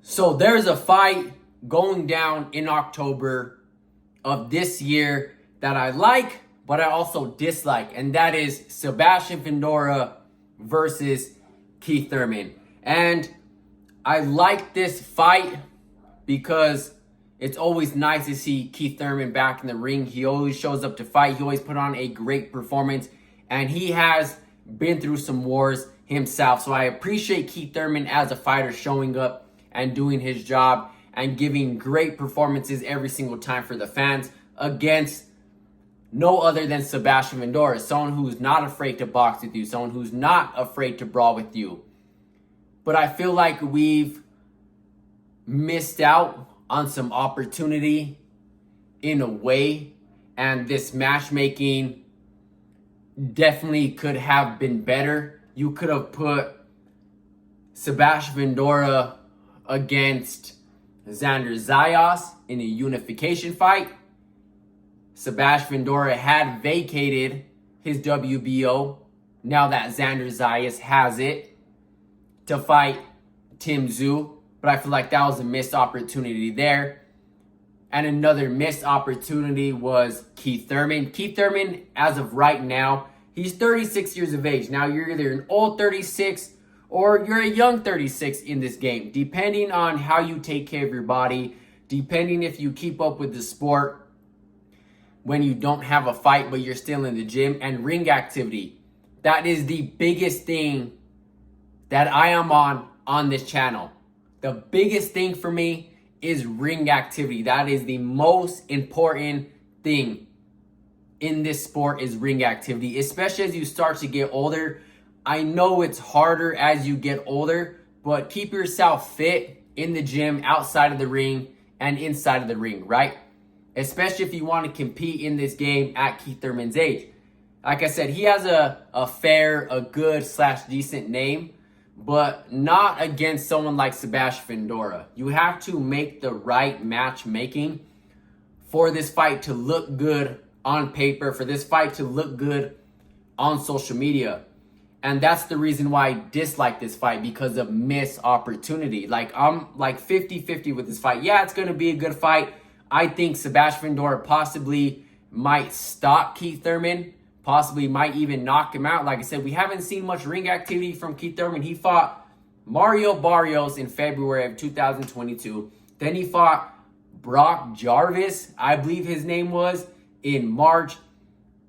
So there's a fight going down in October of this year that I like, but I also dislike, and that is Sebastian Fundora versus Keith Thurman. And I like this fight because it's always nice to see Keith Thurman back in the ring. He always shows up to fight. He always put on a great performance, and he has been through some wars himself. So I appreciate Keith Thurman as a fighter showing up and doing his job and giving great performances every single time for the fans against no other than Sebastian Fundora, someone who's not afraid to box with you, someone who's not afraid to brawl with you. But I feel like we've missed out on some opportunity in a way, and this matchmaking definitely could have been better. You could have put Sebastian Fundora against Xander Zayas in a unification fight. Sebastian Fundora had vacated his WBO now that Xander Zayas has it to fight Tim Tszyu, but I feel like that was a missed opportunity there. And another missed opportunity was Keith Thurman. Keith Thurman, as of right now, he's 36 years of age. Now, you're either an old 36 or you're a young 36 in this game, depending on how you take care of your body, depending if you keep up with the sport when you don't have a fight but you're still in the gym, and ring activity. That is the biggest thing that I am on this channel. The biggest thing for me is ring activity. That is the most important thing in this sport, is ring activity, especially as you start to get older. I know it's harder as you get older, but keep yourself fit in the gym, outside of the ring, and inside of the ring, right? Especially if you want to compete in this game at Keith Thurman's age. Like I said, he has a good / decent name, but not against someone like Sebastian Fundora. You have to make the right matchmaking for this fight to look good on paper, for this fight to look good on social media. And that's the reason why I dislike this fight, because of missed opportunity. I'm 50-50 with this fight. Yeah, it's going to be a good fight. I think Sebastian Fundora possibly might stop Keith Thurman, possibly might even knock him out. Like I said, we haven't seen much ring activity from Keith Thurman. He fought Mario Barrios in February of 2022. Then he fought Brock Jarvis, I believe his name was, in March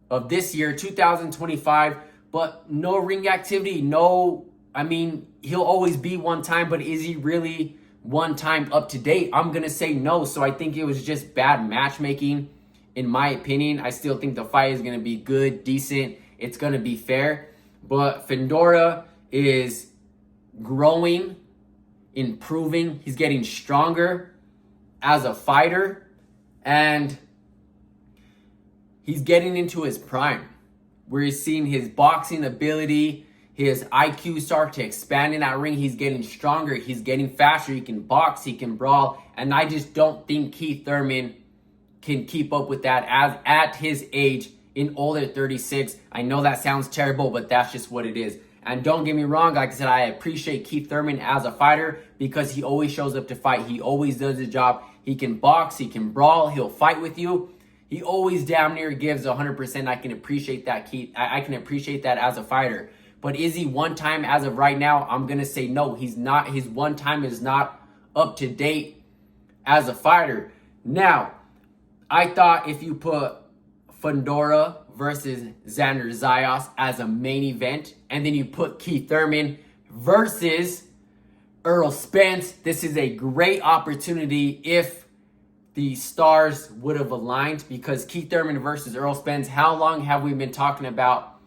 of this year, 2025. But no ring activity, he'll always be one time, but is he really one time up to date? I'm going to say no. So I think it was just bad matchmaking, in my opinion. I still think the fight is going to be good, decent. It's going to be fair. But Fundora is growing, improving. He's getting stronger as a fighter, and he's getting into his prime. We're seeing his boxing ability, his IQ start to expand in that ring. He's getting stronger. He's getting faster. He can box. He can brawl. And I just don't think Keith Thurman can keep up with that at his age, in older 36. I know that sounds terrible, but that's just what it is. And don't get me wrong. Like I said, I appreciate Keith Thurman as a fighter because he always shows up to fight. He always does his job. He can box. He can brawl. He'll fight with you. He always damn near gives 100%. I can appreciate that, Keith. I can appreciate that as a fighter. But is he one time as of right now? I'm going to say no. He's not. His one time is not up to date as a fighter. Now, I thought if you put Fundora versus Xander Zayas as a main event, and then you put Keith Thurman versus Errol Spence, this is a great opportunity if the stars would have aligned, because Keith Thurman versus Errol Spence, how long have we been talking about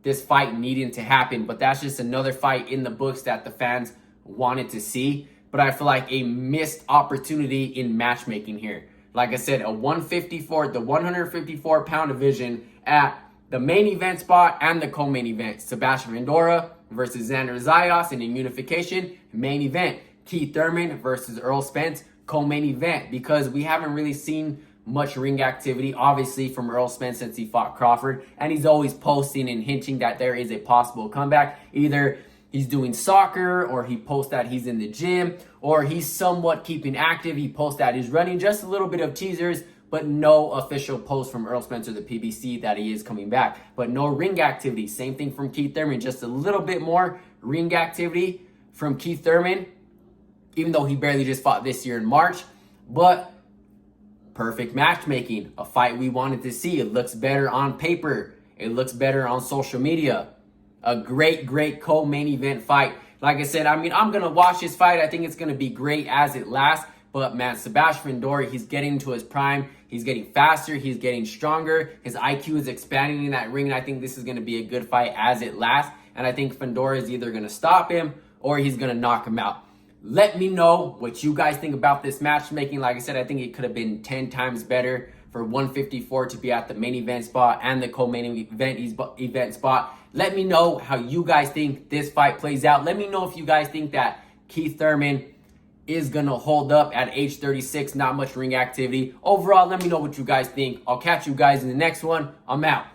this fight needing to happen? But that's just another fight in the books that the fans wanted to see. But I feel like a missed opportunity in matchmaking here. Like I said, the 154 pound division at the main event spot and the co-main event. Sebastian Fundora versus Xander Zayas in a unification. Main event, Keith Thurman versus Errol Spence. Co-main event, because we haven't really seen much ring activity, obviously, from Errol Spence since he fought Crawford, and he's always posting and hinting that there is a possible comeback. Either he's doing soccer, or he posts that he's in the gym, or he's somewhat keeping active. He posts that he's running, just a little bit of teasers, but no official post from Earl Spencer, the PBC, that he is coming back. But no ring activity. Same thing from Keith Thurman, just a little bit more ring activity from Keith Thurman, even though he barely just fought this year in March. But perfect matchmaking, a fight we wanted to see. It looks better on paper. It looks better on social media. A great co-main event fight. Like I said, I mean, I'm going to watch this fight. I think it's going to be great as it lasts. But man, Sebastian Fundora, he's getting to his prime. He's getting faster. He's getting stronger. His IQ is expanding in that ring. And I think this is going to be a good fight as it lasts. And I think Fundora is either going to stop him or he's going to knock him out. Let me know what you guys think about this matchmaking. Like I said, I think it could have been 10 times better for 154 to be at the main event spot and the co-main event spot. Let me know how you guys think this fight plays out. Let me know if you guys think that Keith Thurman is going to hold up at age 36. Not much ring activity. Overall, let me know what you guys think. I'll catch you guys in the next one. I'm out.